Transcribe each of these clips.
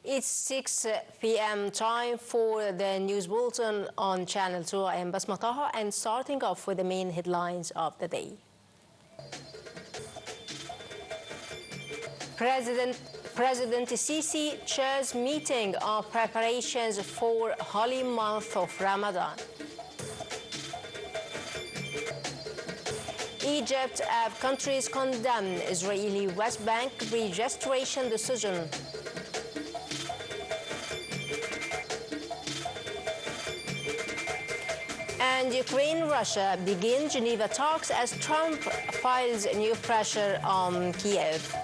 It's 6 p.m. time for the news bulletin on Channel 2. I am Basma Taha, and starting off with the main headlines of the day. President Sisi chairs meeting on preparations for holy month of Ramadan. Egypt, Arab countries condemn Israeli West Bank regeneration decision. And Ukraine-Russia begin Geneva talks as Trump files new pressure on Kiev.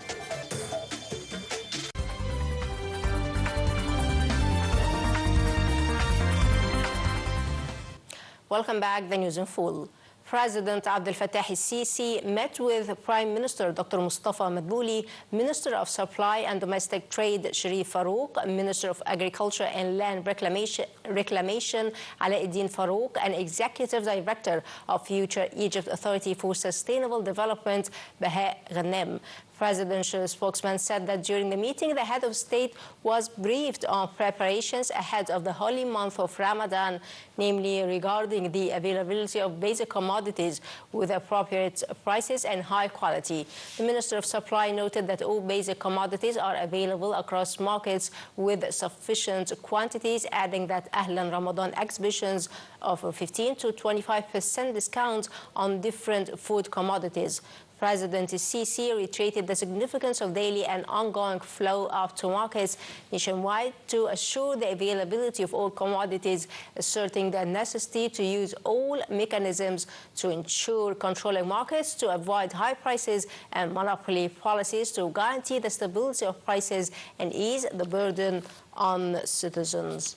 Welcome back, the news in full. President Abdel Fattah el-Sisi met with Prime Minister Dr. Mustafa Madbouli, Minister of Supply and Domestic Trade Sharif Farouk, Minister of Agriculture and Land Reclamation Alauddin Farouk, and Executive Director of Future Egypt Authority for Sustainable Development Baha Ghanem. Presidential spokesman said that during the meeting, the head of state was briefed on preparations ahead of the holy month of Ramadan, namely regarding the availability of basic commodities with appropriate prices and high quality. The Minister of Supply noted that all basic commodities are available across markets with sufficient quantities, adding that Ahlan Ramadan exhibitions offer 15 to 25% discount on different food commodities. President Sisi reiterated the significance of daily and ongoing flow to markets nationwide to assure the availability of all commodities, asserting the necessity to use all mechanisms to ensure controlling markets, to avoid high prices and monopoly policies, to guarantee the stability of prices and ease the burden on citizens.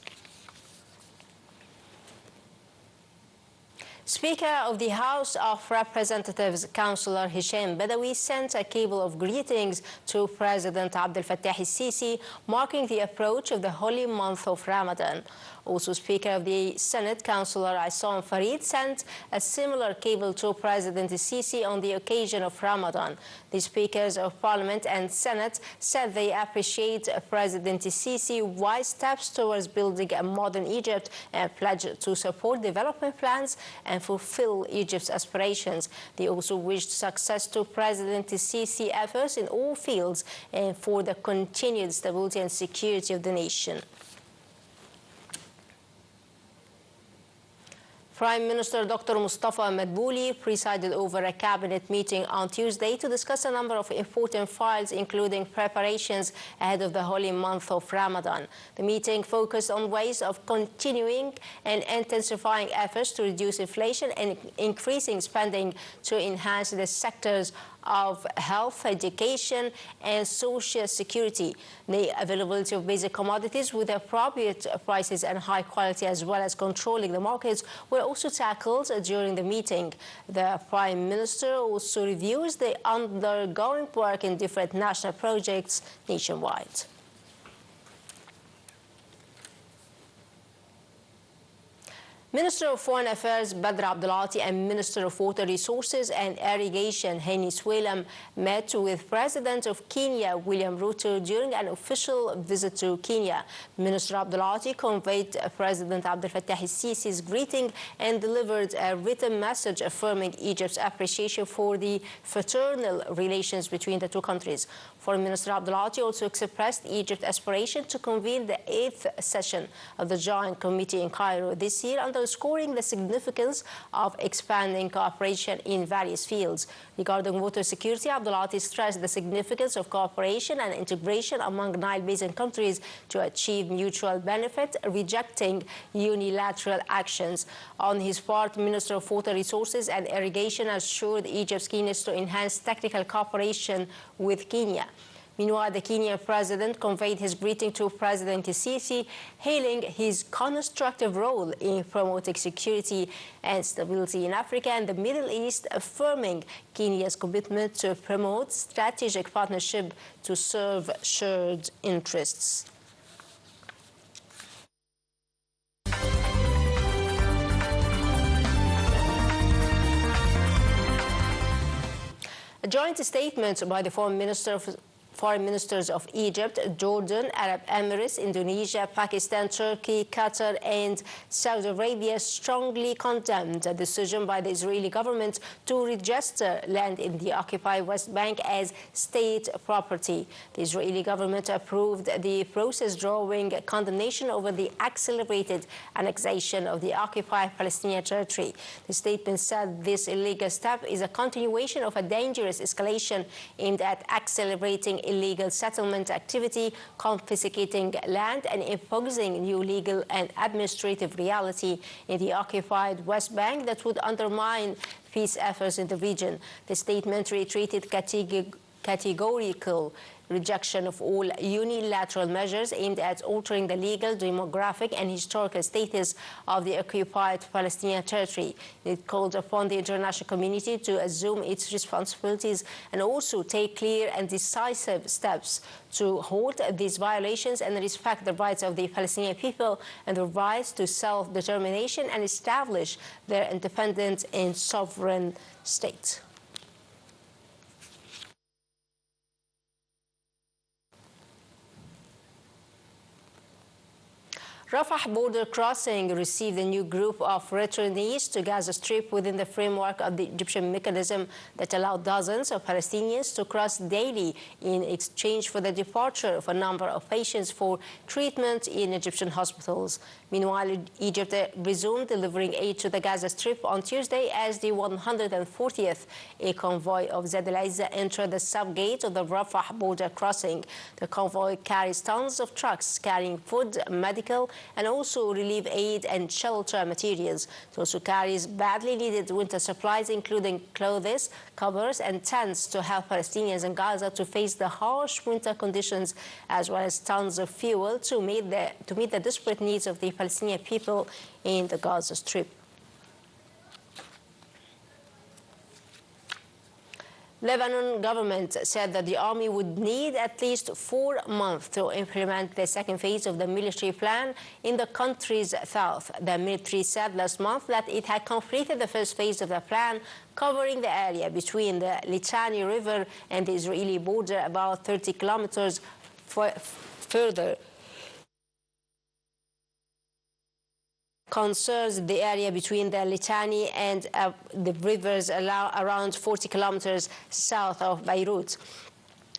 Speaker of the House of Representatives, Councillor Hisham Badawi, sent a cable of greetings to President Abdel Fattah el-Sisi, marking the approach of the holy month of Ramadan. Also, Speaker of the Senate, Councillor Isam Farid, sent a similar cable to President Sisi on the occasion of Ramadan. The Speakers of Parliament and Senate said they appreciate President Sisi's wise steps towards building a modern Egypt and pledge to support development plans and fulfill Egypt's aspirations. They also wished success to President Sisi's efforts in all fields and for the continued stability and security of the nation. Prime Minister Dr. Mustafa Madbouli presided over a cabinet meeting on Tuesday to discuss a number of important files, including preparations ahead of the holy month of Ramadan. The meeting focused on ways of continuing and intensifying efforts to reduce inflation and increasing spending to enhance the sectors of health, education, and social security. The availability of basic commodities with appropriate prices and high quality, as well as controlling the markets, were also tackled during the meeting. The Prime Minister also reviews the undergoing work in different national projects nationwide. Minister of Foreign Affairs Badr Abdulati and Minister of Water Resources and Irrigation Hani Swalem met with President of Kenya William Ruto during an official visit to Kenya. Minister Abdulati conveyed President Abdel Fattah el-Sisi's greeting and delivered a written message affirming Egypt's appreciation for the fraternal relations between the two countries. Foreign Minister Abdulati also expressed Egypt's aspiration to convene the 8th session of the Joint Committee in Cairo this year, underscoring the significance of expanding cooperation in various fields. Regarding water security, Abdulati stressed the significance of cooperation and integration among Nile Basin countries to achieve mutual benefit, rejecting unilateral actions. On his part, Minister of Water Resources and Irrigation assured Egypt's keenness to enhance technical cooperation with Kenya. Meanwhile, the Kenyan president conveyed his greeting to President Sisi, hailing his constructive role in promoting security and stability in Africa and the Middle East, affirming Kenya's commitment to promote strategic partnership to serve shared interests. A joint statement by the Foreign Foreign ministers of Egypt, Jordan, Arab Emirates, Indonesia, Pakistan, Turkey, Qatar, and Saudi Arabia strongly condemned the decision by the Israeli government to register land in the occupied West Bank as state property. The Israeli government approved the process, drawing condemnation over the accelerated annexation of the occupied Palestinian territory. The statement said this illegal step is a continuation of a dangerous escalation aimed at accelerating illegal settlement activity, confiscating land, and imposing new legal and administrative reality in the occupied West Bank that would undermine peace efforts in the region. The statement reiterated categorical rejection of all unilateral measures aimed at altering the legal, demographic, and historical status of the occupied Palestinian territory. It called upon the international community to assume its responsibilities and also take clear and decisive steps to halt these violations and respect the rights of the Palestinian people and the rights to self-determination and establish their independent and sovereign state. Rafah border crossing received a new group of returnees to Gaza Strip within the framework of the Egyptian mechanism that allowed dozens of Palestinians to cross daily in exchange for the departure of a number of patients for treatment in Egyptian hospitals. Meanwhile, Egypt resumed delivering aid to the Gaza Strip on Tuesday as the 140th convoy of Zed al-Izza entered the sub-gate of the Rafah border crossing. The convoy carries tons of trucks carrying food, medical, and also relief aid and shelter materials. It also carries badly needed winter supplies, including clothes, covers, and tents to help Palestinians in Gaza to face the harsh winter conditions, as well as tons of fuel to meet the desperate needs of the Palestinian people in the Gaza Strip. Lebanon government said that the army would need at least 4 months to implement the second phase of the military plan in the country's south. The military said last month that it had completed the first phase of the plan, covering the area between the Litani River and the Israeli border about 30 kilometers further. Concerns the area between the Litani and the rivers around 40 kilometers south of Beirut.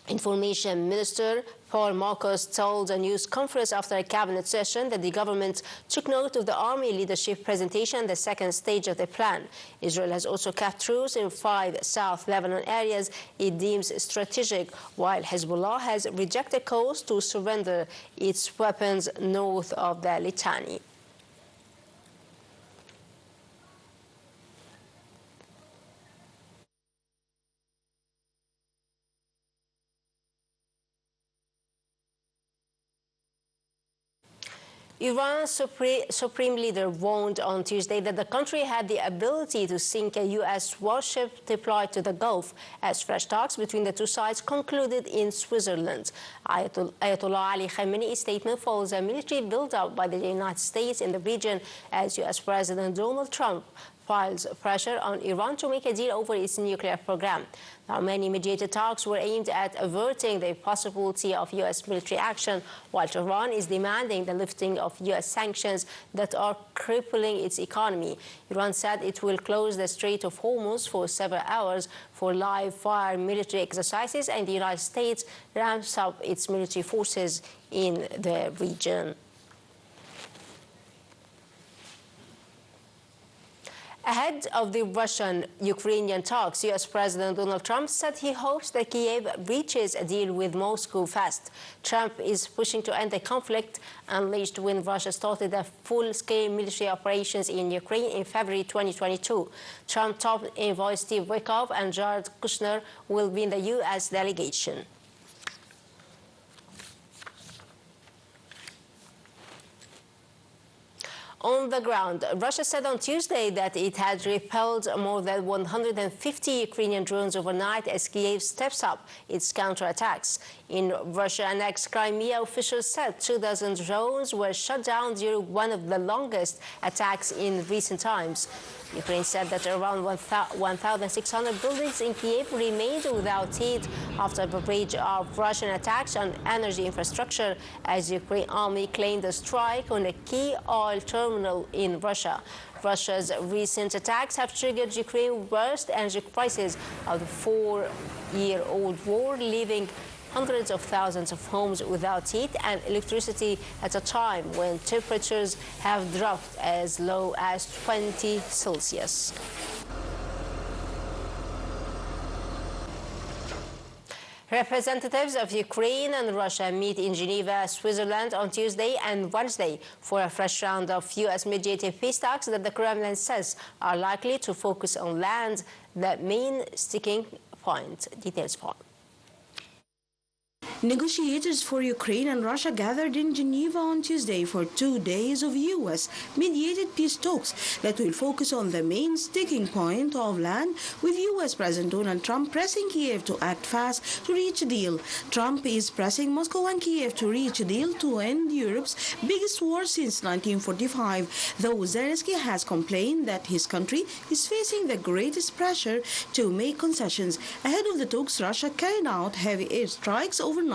Information Minister Paul Marcos told a news conference after a cabinet session that the government took note of the army leadership presentation, the second stage of the plan. Israel has also kept troops in 5 South Lebanon areas it deems strategic, while Hezbollah has rejected calls to surrender its weapons north of the Litani. Iran's supreme leader warned on Tuesday that the country had the ability to sink a U.S. warship deployed to the Gulf as fresh talks between the two sides concluded in Switzerland. Ayatollah Ali Khamenei's statement follows a military build-up by the United States in the region as U.S. President Donald Trump piles pressure on Iran to make a deal over its nuclear program. Now, many mediated talks were aimed at averting the possibility of U.S. military action, while Iran is demanding the lifting of U.S. sanctions that are crippling its economy. Iran said it will close the Strait of Hormuz for several hours for live-fire military exercises, and the United States ramps up its military forces in the region. Ahead of the Russian-Ukrainian talks, U.S. President Donald Trump said he hopes that Kiev reaches a deal with Moscow fast. Trump is pushing to end the conflict unleashed when Russia started a full-scale military operations in Ukraine in February 2022. Trump top envoy Steve Witkoff and Jared Kushner will be in the U.S. delegation. On the ground, Russia said on Tuesday that it had repelled more than 150 Ukrainian drones overnight as Kiev steps up its counterattacks. In Russia-annexed Crimea, officials said 24 drones were shot down during one of the longest attacks in recent times. Ukraine said that around 1,600 buildings in Kiev remained without heat after a barrage of Russian attacks on energy infrastructure as the Ukraine army claimed a strike on a key oil terminal in Russia. Russia's recent attacks have triggered Ukraine's worst energy crisis of the four-year-old war, leaving hundreds of thousands of homes without heat and electricity at a time when temperatures have dropped as low as 20 Celsius. Representatives of Ukraine and Russia meet in Geneva, Switzerland on Tuesday and Wednesday for a fresh round of U.S. mediated peace talks that the Kremlin says are likely to focus on land, the main sticking point. Details for. Negotiators for Ukraine and Russia gathered in Geneva on Tuesday for 2 days of U.S.-mediated peace talks that will focus on the main sticking point of land, with U.S. President Donald Trump pressing Kiev to act fast to reach a deal. Trump is pressing Moscow and Kiev to reach a deal to end Europe's biggest war since 1945, though Zelensky has complained that his country is facing the greatest pressure to make concessions. Ahead of the talks, Russia carried out heavy airstrikes overnight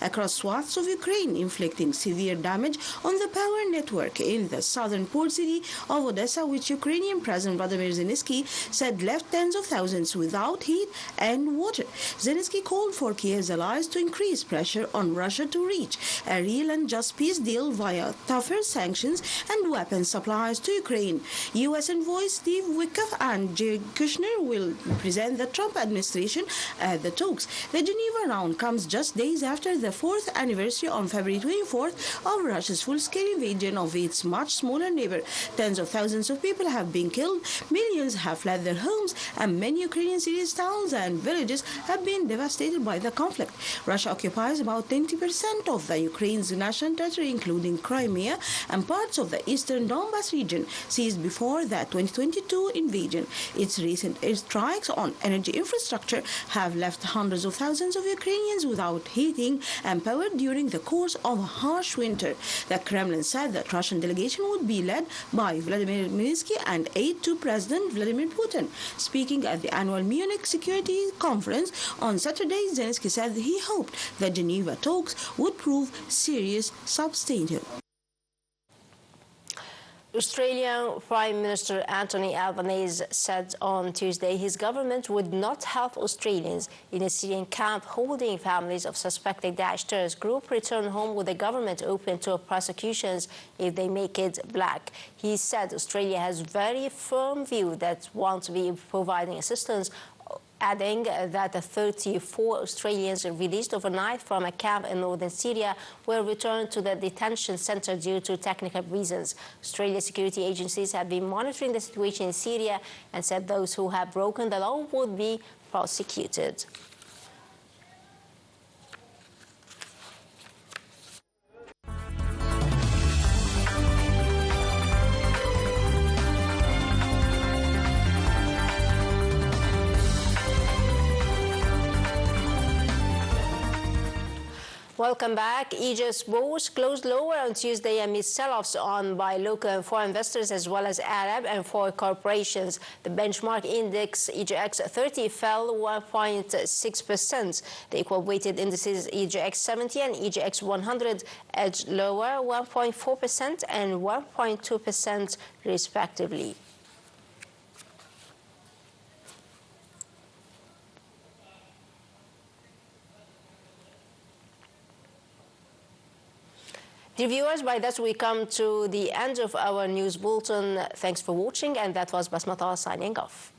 across swaths of Ukraine, inflicting severe damage on the power network in the southern port city of Odessa, which Ukrainian President Vladimir Zelensky said left tens of thousands without heat and water. Zelensky called for Kiev's allies to increase pressure on Russia to reach a real and just peace deal via tougher sanctions and weapons supplies to Ukraine. U.S. envoys Steve Witkoff and Jared Kushner will present the Trump administration at the talks. The Geneva round comes just days after the 4th anniversary on February 24th of Russia's full-scale invasion of its much smaller neighbor. Tens of thousands of people have been killed, millions have fled their homes, and many Ukrainian cities, towns, and villages have been devastated by the conflict. Russia occupies about 20% of the Ukraine's national territory, including Crimea and parts of the eastern Donbas region, seized before the 2022 invasion. Its recent airstrikes on energy infrastructure have left hundreds of thousands of Ukrainians without heating and power during the course of a harsh winter. The Kremlin said that Russian delegation would be led by Vladimir Zelensky and aide to President Vladimir Putin. Speaking at the annual Munich Security Conference on Saturday, Zelensky said he hoped the Geneva talks would prove serious, substantive. Australian Prime Minister Anthony Albanese said on Tuesday his government would not help Australians in a Syrian camp holding families of suspected Daesh terrorist group return home, with the government open to prosecutions if they make it black. He said Australia has very firm view that won't be providing assistance, adding that the 34 Australians released overnight from a camp in northern Syria were returned to the detention center due to technical reasons. Australia's security agencies have been monitoring the situation in Syria and said those who have broken the law would be prosecuted. Welcome back. Egypt's bourse closed lower on Tuesday amid sell-offs on by local and foreign investors as well as Arab and foreign corporations. The benchmark index EGX 30 fell 1.6%. The equal-weighted indices EGX 70 and EGX 100 edged lower 1.4% and 1.2% respectively. Dear viewers, by that we come to the end of our news bulletin. Thanks for watching, and that was Basmata signing off.